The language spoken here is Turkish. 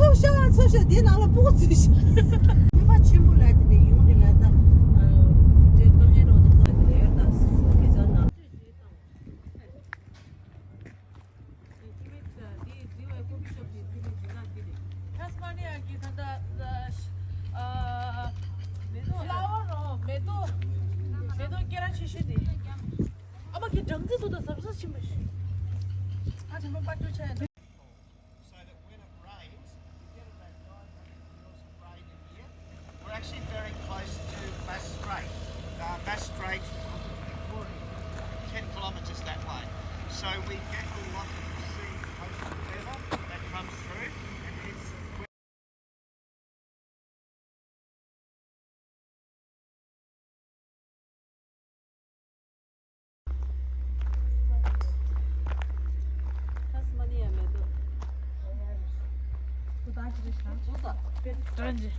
소샤 니 나라 보고 쓰시 봐 전부 라이트네 용리라다 저 동네로 들어가야 다 그래서 나 Tasmania ki thanda flower medo kera chishidi ama ki dangzi to da sabsa chimish aaj hum pat jo chai So that when it rains, you get about 900 mils of rain in here. We're actually very close to Bass Strait. Bass Strait, 10 kilometres that way. So we get a lot of the sea coastal weather that comes through, and it's Tasmania medo Danje